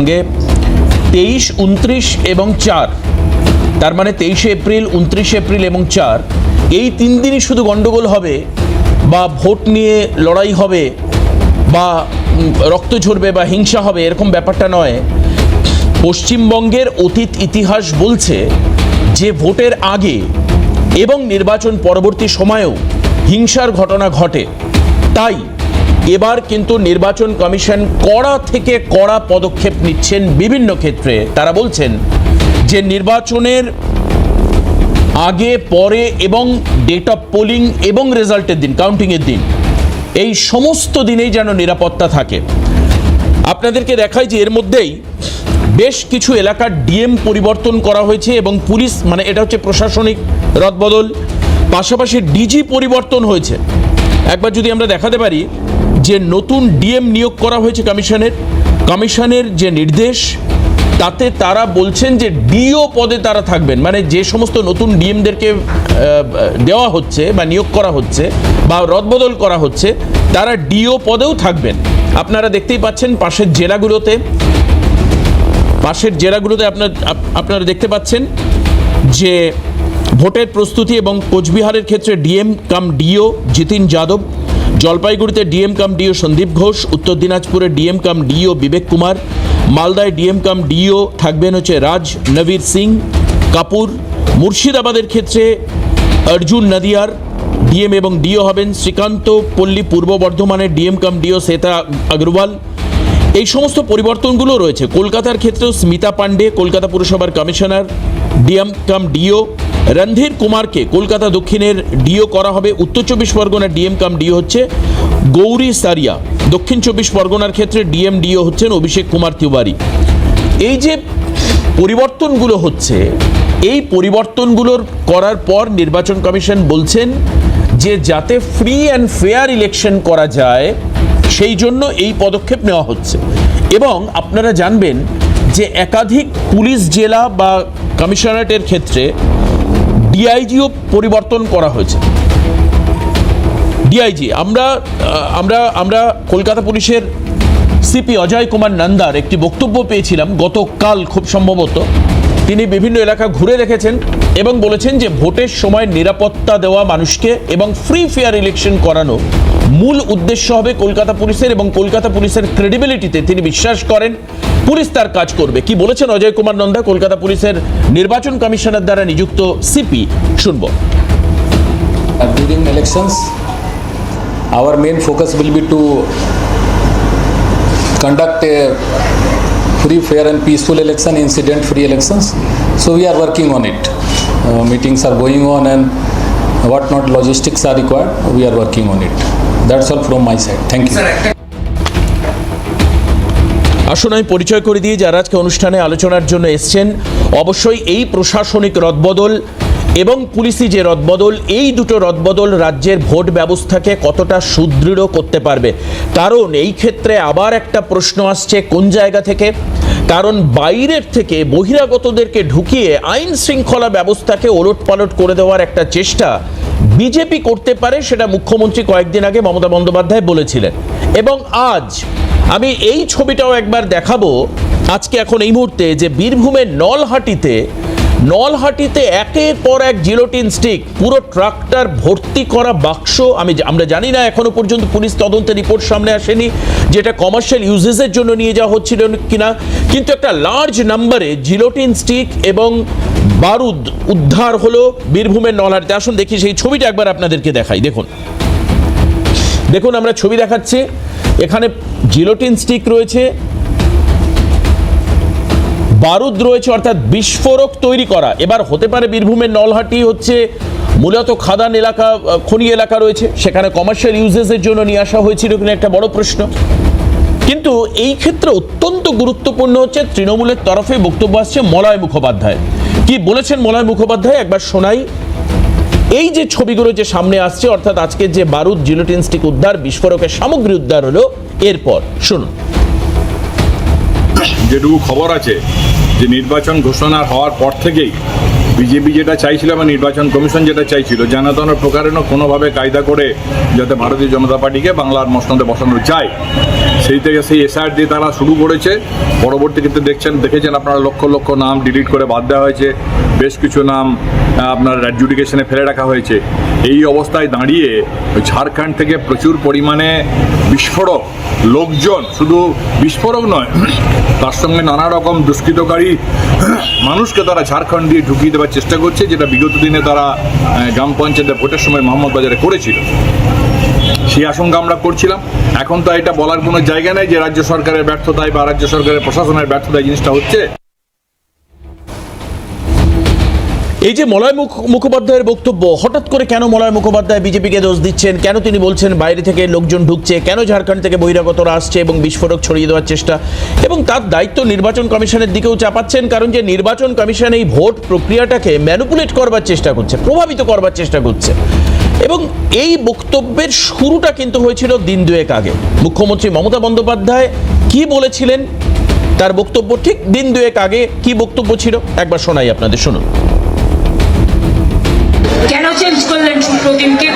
সঙ্গে 23, 29 এবং 4, তার মানে 23 এপ্রিল, 29 এপ্রিল এবং 4 এই 3 দিনই শুধু গন্ডগোল হবে বা ভোট নিয়ে লড়াই হবে বা রক্ত ঝরবে বা হিংসা হবে, এরকম ব্যাপারটা নয়। পশ্চিমবঙ্গের অতীত ইতিহাস বলছে যে ভোটের আগে এবং নির্বাচন পরবর্তী সময়েও হিংসার ঘটনা ঘটে। তাই এবার কিন্তু নির্বাচন কমিশন কড়া থেকে কড়া পদক্ষেপ নিচ্ছেন বিভিন্ন ক্ষেত্রে। তারা বলছেন যে নির্বাচনের আগে, পরে এবং ডেট অফ পোলিং এবং রেজাল্টের দিন, কাউন্টিংয়ের দিন, এই সমস্ত দিনেই যেন নিরাপত্তা থাকে। আপনাদেরকে দেখাই যে এর মধ্যেই বেশ কিছু এলাকার ডিএম পরিবর্তন করা হয়েছে এবং পুলিশ, মানে এটা হচ্ছে প্রশাসনিক রদবদল, পাশাপাশি ডিজি পরিবর্তন হয়েছে। একবার যদি আমরা দেখাতে পারি যে নতুন ডিএম নিয়োগ করা হয়েছে কমিশনের যে নির্দেশ, তাতে তারা বলছেন যে ডিও পদে তারা থাকবেন। মানে যে সমস্ত নতুন ডিএমদেরকে দেওয়া হচ্ছে বা নিয়োগ করা হচ্ছে বা রদবদল করা হচ্ছে, তারা ডিও পদেও থাকবেন। আপনারা দেখতেই পাচ্ছেন পাশের জেলাগুলোতে আপনারা দেখতে পাচ্ছেন যে ভোটের প্রস্তুতি এবং কোচবিহারের ক্ষেত্রে ডিএম কাম ডিও জিতিন যাদব, জলপাইগুড়িতে ডিএম কাম ডিও সন্দীপ ঘোষ, উত্তর দিনাজপুরে ডিএম কাম ডিও বিবেক কুমার, মালদায় ডিএম কাম ডিও থাকবেন হচ্ছে রাজ নবীর সিং কাপুর, মুর্শিদাবাদের ক্ষেত্রে অর্জুন নদিয়ার ডিএম এবং ডিও হবেন শ্রীকান্ত পল্লী, পূর্ব বর্ধমানের ডিএম কাম ডিও শ্বেতা আগরওয়াল। এই সমস্ত পরিবর্তনগুলো রয়েছে। কলকাতার ক্ষেত্রেও স্মিতা পান্ডে, কলকাতা পুরসভার কমিশনার, ডিএম কাম ডিও, রণধীর কুমারকে কলকাতা দক্ষিণের ডিও করা হবে। উত্তর 24 পরগনার ডিএম কাম ডিও হচ্ছে গৌরী সারিয়া, দক্ষিণ 24 পরগনার ক্ষেত্রে ডিএম ডিও হচ্ছেন অভিষেক কুমার তিওয়ারি। এই যে পরিবর্তনগুলো হচ্ছে, এই পরিবর্তনগুলোর করার পর নির্বাচন কমিশন বলছেন যে যাতে ফ্রি অ্যান্ড ফেয়ার ইলেকশন করা যায়, সেই জন্য এই পদক্ষেপ নেওয়া হচ্ছে। এবং আপনারা জানবেন যে একাধিক পুলিশ জেলা বা কমিশনারেটের ক্ষেত্রে ডিআইজিও পরিবর্তন করা হয়েছে। ডিআইজি আমরা কলকাতা পুলিশের সিপি অজয় কুমার নন্দার একটি বক্তব্য পেয়েছিলাম গতকাল, খুব সম্ভবত। তিনি বিভিন্ন এলাকা ঘুরে দেখেছেন এবং বলেছেন যে ভোটের সময় নিরাপত্তা দেওয়া মানুষকে এবং ফ্রি ফেয়ার ইলেকশন করানো মূল উদ্দেশ্য হবে কলকাতা পুলিশের, এবং কলকাতা পুলিশের ক্রেডিবিলিটিতে তিনি বিশ্বাস করেন পুলিশ তার কাজ করবে। কি বলেছেন অজয় কুমার নন্দা, কলকাতা পুলিশের নির্বাচন কমিশনার দ্বারা নিযুক্ত সিপি, শুনবো। During elections, our main focus will be to conduct a free, fair and peaceful election, incident-free elections. So we are working on it. Meetings are going on and what not logistics are required, we are working on it. That's all from my side. Thank you. আসুন আমি পরিচয় করে দিয়ে যারা আজকে অনুষ্ঠানে আলোচনার জন্য এসছেন, অবশ্যই এই প্রশাসনিক রদবদল এবং পুলিশি যে রদবদল, এই দুটো রদবদল রাজ্যের ভোট ব্যবস্থাকে কতটা সুদৃঢ় করতে পারবে। কারণ এই ক্ষেত্রে আবার একটা প্রশ্ন আসছে কোন জায়গা থেকে, কারণ বাইরের থেকে বহিরাগতদেরকে ঢুকিয়ে আইন শৃঙ্খলা ব্যবস্থাকে ওলটপালট করে দেওয়ার একটা চেষ্টা বিজেপি করতে পারে, সেটা মুখ্যমন্ত্রী কয়েকদিন আগে মমতা বন্দ্যোপাধ্যায় বলেছিলেন। এবং আজ আমি এই ছবিটাও একবার দেখাবো আজকে এখন এই মুহূর্তে, যে বীরভূমের নলহাটিতে একের পর এক জিলোটিন স্টিক, পুরো ট্রাক্টর ভর্তি করা বাক্স। আমরা জানি না, এখনো পর্যন্ত পুলিশ তদন্তের রিপোর্ট সামনে আসেনি যেটা কমার্শিয়াল ইউজেসের জন্য নিয়ে যাওয়া হচ্ছিল কিনা, কিন্তু একটা লার্জ নাম্বারে জিলোটিন স্টিক এবং বারুদ উদ্ধার হলো বীরভূমের নলহাটিতে। আসুন দেখি সেই ছবিটা একবার আপনাদেরকে দেখাই। দেখুন আমরা ছবি দেখাচ্ছি, এখানে জিলোটিন স্টিক রয়েছে, বারুদ রয়েছে, অর্থাৎ বিস্ফোরক তৈরি করা। এবার হতে পারে বীরভূমের নলহাটি হচ্ছে মূলত খাদান এলাকা, খনি এলাকা রয়েছে, সেখানে কমার্শিয়াল ইউজেসের জন্য নিয়ে আসা হয়েছিল কিনা একটা বড় প্রশ্ন। কিন্তু এই ক্ষেত্রে অত্যন্ত গুরুত্বপূর্ণ হচ্ছে তৃণমূলের তরফে বক্তব্য আসছে মলয় মুখোপাধ্যায়। কি বলেছেন মলয় মুখোপাধ্যায় একবার শোনাই। এই যে ছবিগুলো যে সামনে আসছে, অর্থাৎ আজকে যে বারুদ, জিলোটিন স্টিক উদ্ধার, বিস্ফোরকের সামগ্রী উদ্ধার হলো, এরপর শুনুন। যেটুকু খবর আছে যে নির্বাচন ঘোষণা হওয়ার পর থেকেই বিজেপি যেটা চাইছিল এবং নির্বাচন কমিশন যেটা চাইছিল, জানাতনের প্রকারেণ কোনোভাবে কায়দা করে যাতে ভারতীয় জনতা পার্টিকে বাংলার মসনদে বসানো যায়, সেই থেকে সেই এসআর দিয়ে তারা শুরু করেছে। পরবর্তী ক্ষেত্রে দেখেছেন আপনারা লক্ষ লক্ষ নাম ডিলিট করে বাদ দেওয়া হয়েছে, বেশ কিছু নাম আপনার অ্যাডজুডিকেশনে ফেলে রাখা হয়েছে। এই অবস্থায় দাঁড়িয়ে ঝাড়খণ্ড থেকে প্রচুর পরিমাণে বিস্ফোরক লোকজন, শুধু বিস্ফোরক নয়, তার সঙ্গে নানা রকম দুষ্কৃতকারী মানুষকে তারা ঝাড়খণ্ড দিয়ে ঢুকিয়ে দেওয়ার চেষ্টা করছে, যেটা বিগত দিনে তারা গ্রাম পঞ্চায়েতের ভোটের সময় মোহাম্মদবাজারে করেছিল। সেই আশঙ্কা আমরা করছিলাম। এখন তো এটা বলার কোনো জায়গা নেই যে রাজ্য সরকারের ব্যর্থতায় বা রাজ্য সরকারের প্রশাসনের ব্যর্থতায় জিনিসটা হচ্ছে। এই যে মলয় মুখোপাধ্যায়ের বক্তব্য, হঠাৎ করে কেন মলয় মুখোপাধ্যায় বিজেপিকে দোষ দিচ্ছেন, কেন তিনি বলছেন বাইরে থেকে লোকজন ঢুকছে, কেন ঝাড়খণ্ড থেকে বহিরাগতরা আসছে এবং বিস্ফোরক ছড়িয়ে দেওয়ার চেষ্টা, এবং তার দায়িত্ব নির্বাচন কমিশনের দিকেও চাপাচ্ছেন, কারণ যে নির্বাচন কমিশন এই ভোট প্রক্রিয়াটাকে ম্যানিপুলেট করবার চেষ্টা করছে, প্রভাবিত করবার চেষ্টা করছে। এবং এই বক্তব্যের শুরুটা কিন্তু হয়েছিল দিন দুয়েক আগে। মুখ্যমন্ত্রী মমতা বন্দ্যোপাধ্যায় কি বলেছিলেন, তার বক্তব্য ঠিক দিন দুয়েক আগে কি বক্তব্য ছিল একবার শোনাই আপনাদের, শুনুন। কেন চেঞ্জ করলেন সুপ্রতিমকে?